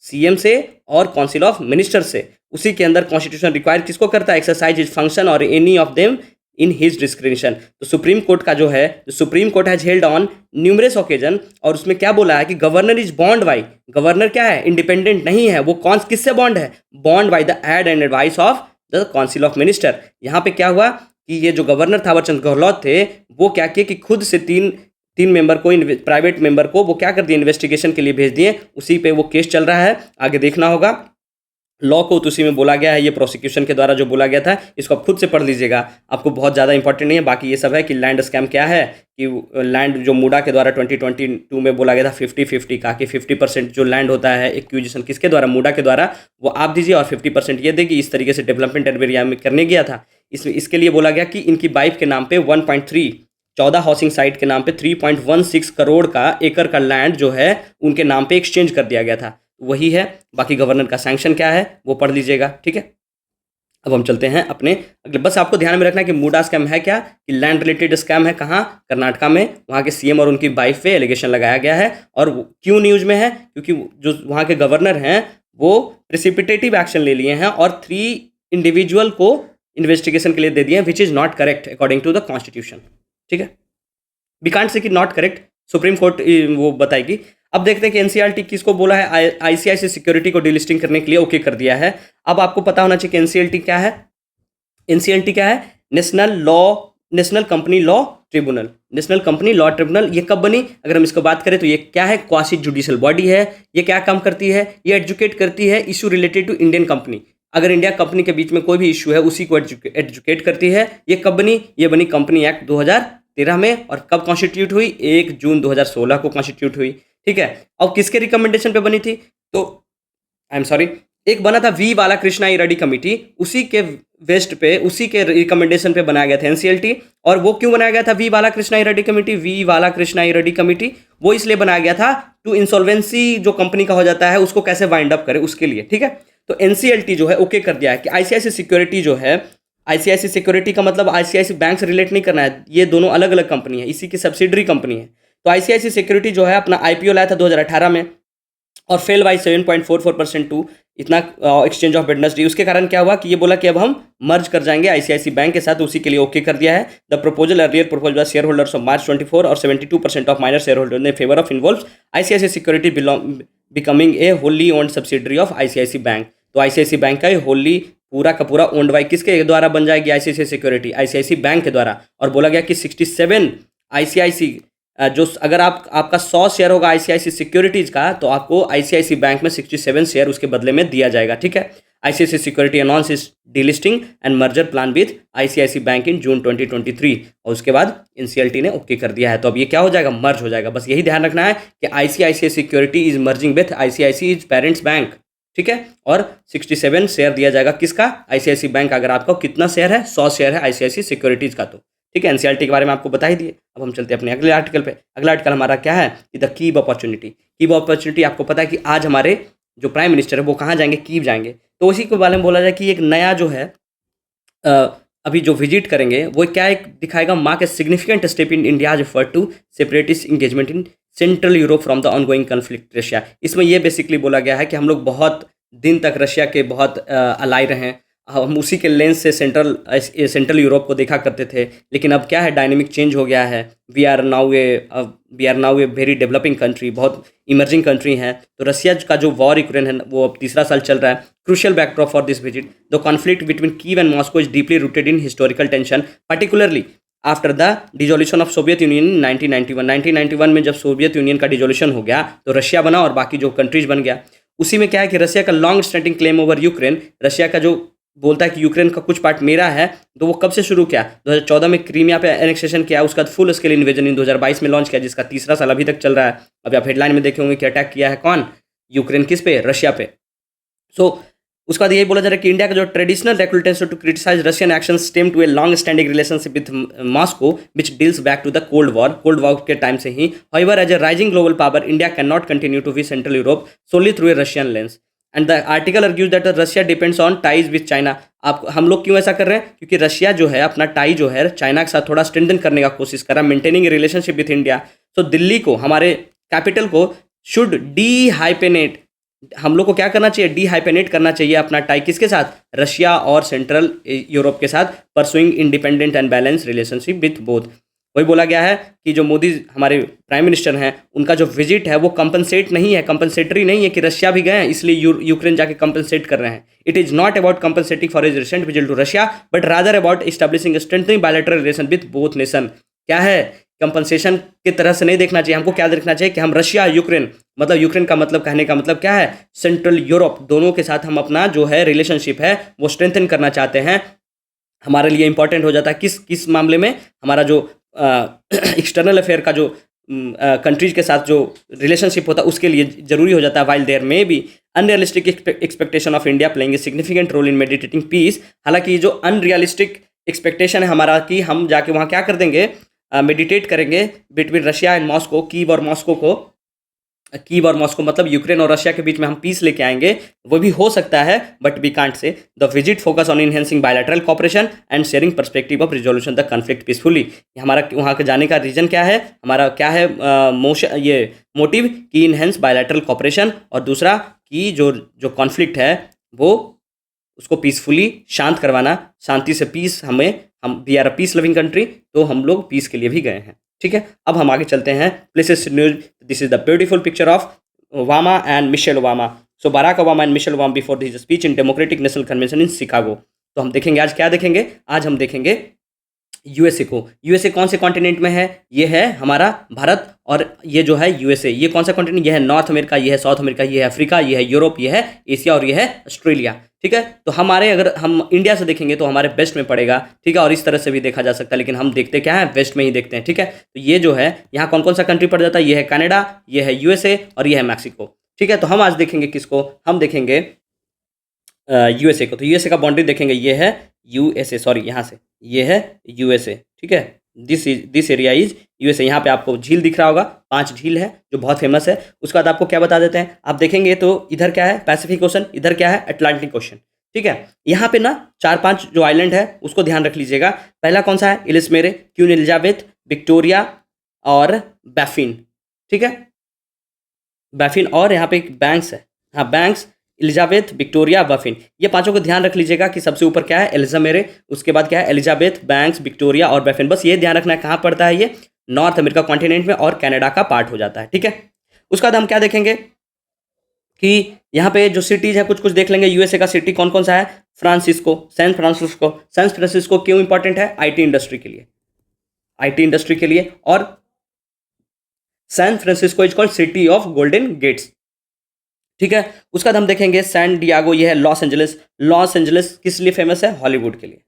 सीएम से और काउंसिल ऑफ मिनिस्टर से। उसी के अंदर कॉन्स्टिट्यूशन रिक्वायर किसको करता है, एक्सरसाइज हिज फंक्शन और any of them in his description. तो सुप्रीम कोर्ट का जो है, supreme court has held on numerous occasion, और उसमें क्या बोला है कि governor is bond by, governor क्या है, इंडिपेंडेंट नहीं है, वो कौन किससे बॉन्ड है, bond by the aid and advice of the council of minister. यहाँ पे क्या हुआ कि ये जो गवर्नर थावरचंद गहलोत थे, वो क्या किए कि खुद से तीन मेंबर को, प्राइवेट मेंबर को वो क्या कर दिए, इन्वेस्टिगेशन के लिए भेज दिए। उसी पे वो केस चल रहा है, आगे देखना होगा। लॉ को तो उसी में बोला गया है, ये प्रोसिक्यूशन के द्वारा जो बोला गया था, इसको आप खुद से पढ़ लीजिएगा, आपको बहुत ज़्यादा इंपॉर्टेंट नहीं है। बाकी ये सब है कि लैंड स्कैम क्या है, कि लैंड जो मूडा के द्वारा 2022 में बोला गया था 50-50 का, कि 50% जो लैंड होता है एक्विजिशन किसके द्वारा, मूडा के द्वारा, वो आप दीजिए और 50% ये देगी। इस तरीके से डेवलपमेंट एरिया में करने गया था। इसके लिए बोला गया कि इनकी वाइफ के नाम पे 1.3 14 हाउसिंग साइट के नाम पे 3.16 करोड़ का एकड़ का लैंड जो है उनके नाम पे एक्सचेंज कर दिया गया था। वही है, बाकी गवर्नर का सैंक्शन क्या है वो पढ़ लीजिएगा, ठीक है। अब हम चलते हैं अपने अगले। बस आपको ध्यान में रखना है कि मूडा स्कैम है क्या, कि लैंड रिलेटेड स्कैम है, कहाँ, कर्नाटका में। वहाँ के सीएम और उनकी वाइफ पे एलिगेशन लगाया गया है, और क्यों न्यूज में है, क्योंकि जो वहाँ के गवर्नर हैं वो प्रेसिपिटेटिव एक्शन ले लिए हैं और 3 इंडिविजुअल को इन्वेस्टिगेशन के लिए दे दिए हैं, which is not correct according to the constitution, ठीक है। वी कांट से कि नॉट करेक्ट, सुप्रीम कोर्ट वो बताएगी। अब देखते हैं कि एनसीएलटी किसको बोला है, आईसीआईसी सिक्योरिटी को डिलिस्टिंग करने के लिए ओके कर दिया है। अब आपको पता होना चाहिए कि एनसीएलटी क्या है। एनसीएलटी क्या है, national company law tribunal. National company law tribunal ये कब बनी, अगर हम इसको बात करें तो ये क्या है, क्वासी जुडिशियल बॉडी है। ये क्या काम करती है, ये एजुकेट करती है issue related to Indian company. अगर इंडिया कंपनी के बीच में कोई भी इशू है उसी को एजुकेट करती है। ये कब बनी, ये बनी कंपनी एक्ट 2013 में, और कब कॉन्स्टिट्यूट हुई, 1 जून 2016 को कॉन्स्टिट्यूट हुई, ठीक है। और किसके रिकमेंडेशन पे बनी थी, तो आई एम सॉरी, एक बना था वी बालाकृष्णा रेड्डी कमेटी, उसी के वेस्ट पे, उसी के रिकमेंडेशन पे बनाया गया था एनसीएलटी। और वो क्यों बनाया गया था V Balakrishna Reddy committee, V Balakrishna Reddy committee, वो इसलिए बनाया गया था टू इंसॉल्वेंसी जो कंपनी का हो जाता है उसको कैसे वाइंड अप करे उसके लिए, ठीक है। तो एनसीएलटी जो है ओके कर दिया है कि आईसीआईसी सिक्योरिटी जो है, आईसीआईसी सिक्योरिटी का मतलब आईसीआईसी बैंक से रिलेट नहीं करना है, ये दोनों अलग अलग कंपनी है, इसी की सब्सिडरी कंपनी है। तो आईसीआईसी सिक्योरिटी जो है अपना आईपीओ लाया था 2018 में, और फेल बाई 7.44% टू इतना एक्सचेंज ऑफ वेडनेसडे। उसके कारण क्या हुआ कि ये बोला कि अब हम मर्ज कर जाएंगे आईसीआईसी बैंक के साथ, उसी के लिए ओके कर दिया है। The proposal earlier proposal by share holders of March 24 और 72% of minor share holder in favour of involves ICIC security becoming a wholly owned subsidiary of ICIC bank. तो आईसीआईसी बैंक का होली पूरा का पूरा owned by किसके द्वारा बन जाएगी, आईसीआईसी सिक्योरिटी, आईसीआईसी बैंक के द्वारा। और बोला गया कि 67 आईसीआईसी जो अगर आपका 100 शेयर होगा आईसीआईसी सिक्योरिटीज का, तो आपको आईसीआईसी बैंक में 67 शेयर उसके बदले में दिया जाएगा, ठीक है। ICICI security announce is delisting and merger plan with ICICI bank in June 2023, और उसके बाद एनसीएलटी ने ओके कर दिया है। तो अब ये क्या हो जाएगा, मर्ज हो जाएगा। बस यही ध्यान रखना है कि ICIC security is merging with ICIC is parents bank, ठीक है। और 67 शेयर दिया जाएगा किसका, आईसीआईसी बैंक। अगर आपका कितना शेयर है, 100 शेयर है आईसीआईसी सिक्योरिटीज का, तो ठीक है। एनसीएलटी के बारे में आपको बता ही दिए। अब हम चलते हैं अपने अगले आर्टिकल पे। अगला आर्टिकल हमारा क्या है कि the Kyiv opportunity. Kyiv opportunity आपको पता है कि आज हमारे जो प्राइम मिनिस्टर है वो कहाँ जाएंगे, कीव जाएंगे। तो उसी के बारे में बोला जाए कि एक नया जो है अभी जो विजिट करेंगे वो क्या एक दिखाएगा, mark a significant step in India's effort to separatist engagement in central Europe from the ongoing conflict Russia. इसमें यह बेसिकली बोला गया है कि हम लोग बहुत दिन तक रशिया के बहुत अलाई रहे हैं, हम उसी के लेंस से सेंट्रल यूरोप को देखा करते थे। लेकिन अब क्या है, डायनेमिक चेंज हो गया है। We are now a very developing country, बहुत इमर्जिंग कंट्री है। तो रशिया का जो वॉर यूक्रेन है वो अब तीसरा साल चल रहा है। Crucial backdrop for this visit, the conflict between Kyiv and Moscow is deeply rooted in historical tension, particularly after the dissolution of Soviet Union in 1991 में जब सोवियत यूनियन का डिजोल्यूशन हो गया तो रशिया बना और बाकी जो कंट्रीज बन गया। उसी में क्या है कि रशिया का long standing claim over Ukraine, Russia का जो बोलता है कि यूक्रेन का कुछ पार्ट मेरा है, तो वो कब से शुरू किया, 2014 में क्रीमिया पे एनेक्सेशन किया, उसका फुल स्केल इन्वेजन इन 2022 में लॉन्च किया, जिसका तीसरा साल अभी तक चल रहा है। अभी आप हेडलाइन में देखे होंगे कि अटैक किया है कौन, यूक्रेन, किस पे, रशिया पे। सो उसके बाद यही बोला जा रहा है कि इंडिया का जो traditional reputation to criticise Russian action stem to a long standing relationship with Moscow which deals back to the cold war के टाइम से ही। However as a rising global power India can not continue to we central Europe solely through a Russian lens and the article argues that Russia depends on ties with China. आप हम लोग क्यों ऐसा कर रहे हैं? क्योंकि रशिया जो है अपना टाई जो है चाइना के साथ थोड़ा स्ट्रेंथन करने का कोशिश कर रहा है, मेंटेनिंग रिलेशनशिप विथ इंडिया। तो दिल्ली को, हमारे कैपिटल को शुड डी हाइपेनेट, हम लोग को क्या करना चाहिए? डी हाइपेनेट करना चाहिए अपना टाई किसके साथ? रशिया और सेंट्रल यूरोप के साथ, pursuing independent and balance relationship with both. वही बोला गया है कि जो मोदी हमारे प्राइम मिनिस्टर हैं, उनका जो विजिट है वो कंपनसेट नहीं है, कंपनसेटरी नहीं है कि रशिया भी गए हैं इसलिए यूक्रेन जाके कंपनसेट कर रहे हैं। It is not about compensating for his recent visit to Russia but rather about establishing strengthening bilateral relation with both nation. क्या है? कंपनसेशन की तरह से नहीं देखना चाहिए, हमको क्या देखना चाहिए कि हम रशिया यूक्रेन, मतलब यूक्रेन का मतलब, कहने का मतलब क्या है? सेंट्रल यूरोप, दोनों के साथ हम अपना जो है रिलेशनशिप है वो स्ट्रेंथन करना चाहते हैं। हमारे लिए इंपॉर्टेंट हो जाता है किस किस मामले में? हमारा जो एक्सटर्नल अफेयर का जो कंट्रीज के साथ जो रिलेशनशिप होता है उसके लिए जरूरी हो जाता है। While there may be unrealistic expectation of India playing a significant role in meditating peace. हालांकि जो अनरियलिस्टिक एक्सपेक्टेशन है हमारा कि हम जाके वहाँ क्या कर देंगे? मेडिटेट करेंगे between Russia and Moscow, Kyiv और मॉस्को मतलब यूक्रेन और रशिया के बीच में हम पीस लेके आएंगे, वो भी हो सकता है but we can't say. The visit focus on enhancing bilateral cooperation and sharing perspective of resolution the conflict peacefully. हमारा वहाँ के जाने का रीजन क्या है? हमारा क्या है ये मोटिव कि इनहेंस बायलैटरल कॉपरेशन, और दूसरा कि जो कॉन्फ्लिक्ट है वो उसको पीसफुली शांत करवाना, शांति से पीस, हम we are a peace loving country, तो हम लोग पीस के लिए भी गए हैं। ठीक है, अब हम आगे चलते हैं places news. This is the beautiful picture of Obama and Michelle Obama. So Barack Obama and Michelle Obama before this speech in Democratic National Convention in Chicago. तो हम देखेंगे आज क्या देखेंगे? आज हम देखेंगे यूएसए को। यूएसए कौन से कॉन्टिनेंट में है? ये है हमारा भारत, और ये जो है यूएसए, ये कौन सा कॉन्टिनेंट? ये है नॉर्थ अमेरिका, ये है साउथ अमेरिका, ये है अफ्रीका, ये है यूरोप, ये है एशिया और ये है ऑस्ट्रेलिया। ठीक है, तो हमारे अगर हम इंडिया से देखेंगे तो हमारे वेस्ट में पड़ेगा। ठीक है, और इस तरह से भी देखा जा सकता है, लेकिन हम देखते क्या है? वेस्ट में ही देखते हैं। ठीक है, तो ये जो है यहाँ कौन कौन सा कंट्री पड़ जाता है? ये है कनाडा, ये है यूएसए और ये है मैक्सिको। ठीक है, तो हम आज देखेंगे किसको? हम देखेंगे यूएसए को। तो यूएसए का बाउंड्री देखेंगे, ये है यूएसए, सॉरी यहाँ से ये है यूएसए। ठीक है, दिस एरिया इज यूएसए। यहाँ पे आपको झील दिख रहा होगा, 5 झील है जो बहुत फेमस है। उसके बाद आपको क्या बता देते हैं, आप देखेंगे तो इधर क्या है? पैसिफिक ओशन, इधर क्या है? Atlantic ocean. ठीक है, यहाँ पे ना 4-5 जो आइलैंड है उसको ध्यान रख लीजिएगा। पहला कौन सा है? इलिसमेरे, क्वीन एलिजाबेथ, विक्टोरिया और बैफिन। ठीक है, बैफिन, और यहाँ पे एक बैंक्स है, हाँ बैंक्स, एलिजाबेथ, विक्टोरिया, बफिन, ये पांचों को ध्यान रख लीजिएगा कि सबसे ऊपर क्या है? एलिजामेरे, उसके बाद क्या है? एलिजाबेथ, बैंक्स, विक्टोरिया और बफिन। बस ये ध्यान रखना है कहाँ पड़ता है? ये नॉर्थ अमेरिका कॉन्टिनेंट में और कनाडा का पार्ट हो जाता है। ठीक है, उसके बाद हम क्या देखेंगे कि यहाँ पे जो सिटीज है कुछ कुछ देख लेंगे। यूएसए का सिटी कौन कौन सा है? Francisco, San Francisco. San Francisco क्यों इंपॉर्टेंट है? आईटी इंडस्ट्री के लिए, आईटी इंडस्ट्री के लिए। और San Francisco is called city of Golden Gates. ठीक है, उसका बाद हम देखेंगे सैन डियागो, ये है लॉस एंजलिस। लॉस एंजलिस किस लिए फेमस है? हॉलीवुड के लिए,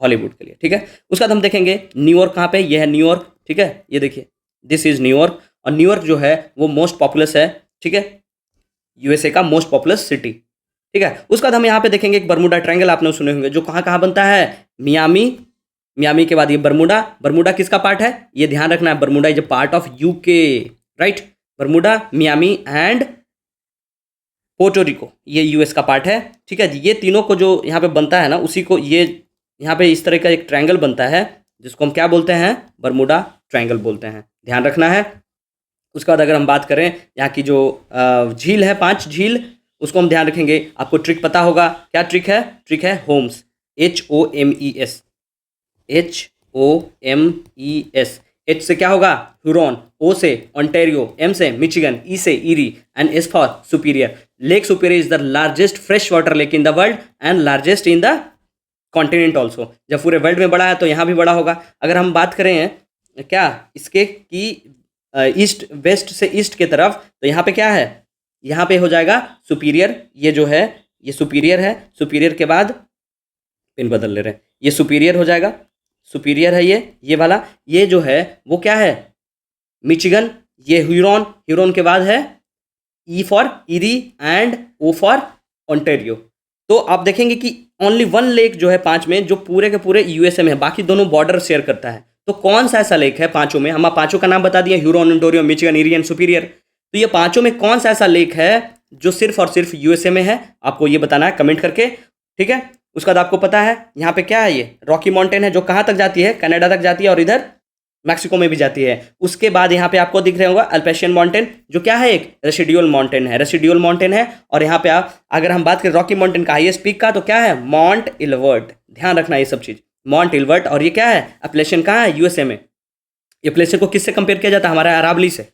हॉलीवुड के लिए। ठीक है, उसका बाद हम देखेंगे न्यूयॉर्क कहाँ पे? ये है न्यूयॉर्क। ठीक है, ये देखिए, दिस इज न्यूयॉर्क, और न्यूयॉर्क जो है वो मोस्ट पॉपुलस है। ठीक है, यूएसए का मोस्ट पॉपुलस सिटी। ठीक है, उसके बाद हम यहाँ पे देखेंगे एक बर्मुडा ट्रायंगल, आपने सुने होंगे, जो कहाँ कहाँ बनता है? मियामी, मियामी के बाद ये बर्मुडा। बर्मुडा किसका पार्ट है? ये ध्यान रखना है, Bermuda is a part of UK, right. Bermuda, Miami and Puerto Rico, ये यूएस का पार्ट है। ठीक है, ये तीनों को जो यहाँ पे बनता है ना, उसी को ये यहाँ पे इस तरह का एक ट्रायंगल बनता है जिसको हम क्या बोलते हैं? बर्मुडा ट्रायंगल बोलते हैं, ध्यान रखना है। उसके बाद अगर हम बात करें यहाँ की जो झील है, 5 झील, उसको हम ध्यान रखेंगे। आपको ट्रिक पता होगा, क्या ट्रिक है? ट्रिक है होम्स, HOMES, HOMES। एच से क्या होगा? ह्यूरॉन, ओ से ओंटारियो, एम से मिचिगन, ई से eerie and S for superior. Lake superior is the largest fresh water lake in the world and largest in the continent also. जब पूरे world में बड़ा है तो यहाँ भी बड़ा होगा। अगर हम बात करें क्या इसके कि ईस्ट, वेस्ट से ईस्ट के तरफ, तो यहाँ पे क्या है? यहाँ पे हो जाएगा सुपीरियर, ये जो है ये सुपीरियर है। सुपीरियर के बाद पिन बदल ले रहे हैं, ये सुपीरियर हो जाएगा, सुपीरियर है ये वाला। ये जो है वो क्या है? मिचिगन। ये ह्यूरॉन, ह्यूरॉन के बाद है E for Erie and O for Ontario. तो आप देखेंगे कि ओनली वन लेक जो है पांच में जो पूरे के पूरे यूएसए में है, बाकी दोनों बॉर्डर शेयर करता है। तो कौन सा ऐसा लेक है पांचों में, हम पांचों का नाम बता दिए, Huron, Ontario, Michigan, eri and superior. तो ये पांचों में कौन सा ऐसा लेक है जो सिर्फ और सिर्फ यूएसए में है, आपको ये बताना है कमेंट करके, ठीक है। उसके बाद आपको पता है यहाँ पे क्या है, ये रॉकी माउंटेन है जो कहाँ तक जाती है, कनाडा तक जाती है और इधर मैक्सिको में भी जाती है। उसके बाद यहाँ पे आपको दिख रहा होगा अल्पेशियन माउंटेन, जो क्या है, एक रेसिडुअल माउंटेन है, रेसिडुअल माउंटेन है। और यहाँ पे आप अगर हम बात करें रॉकी माउंटेन का हाईएस्ट पीक का, तो क्या है, माउंट इलवर्ट। ध्यान रखना ये सब चीज, माउंट इलवर्ट। और ये क्या है, अप्लेशियन कहाँ है, यूएसए में। ये प्लेशियर को किससे कंपेयर किया जाता है, हमारा अरावली से,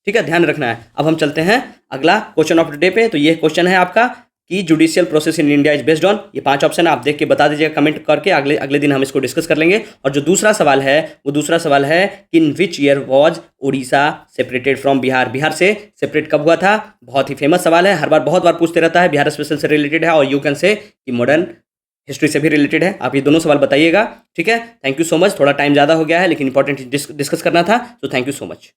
ठीक है, ध्यान रखना है। अब हम चलते हैं अगला क्वेश्चन ऑफ द डे पे। तो ये क्वेश्चन है आपका कि judicial process in India is based on, ये पांच ऑप्शन है, आप देख के बता दीजिएगा कमेंट करके, अगले अगले दिन हम इसको डिस्कस कर लेंगे। और जो दूसरा सवाल है वो दूसरा सवाल है, in which year was Orissa separated from Bihar, Bihar से सेपरेट कब हुआ था। बहुत ही फेमस सवाल है, हर बार बहुत बार पूछते रहता है, बिहार स्पेशल से रिलेटेड है और यू कैन से कि मॉडर्न हिस्ट्री से भी रिलेटेड है। आप ये दोनों सवाल बताइएगा, ठीक है। थैंक यू सो मच, थोड़ा टाइम ज़्यादा हो गया है लेकिन इंपॉर्टेंट डिस्कस करना था, तो थैंक यू सो मच।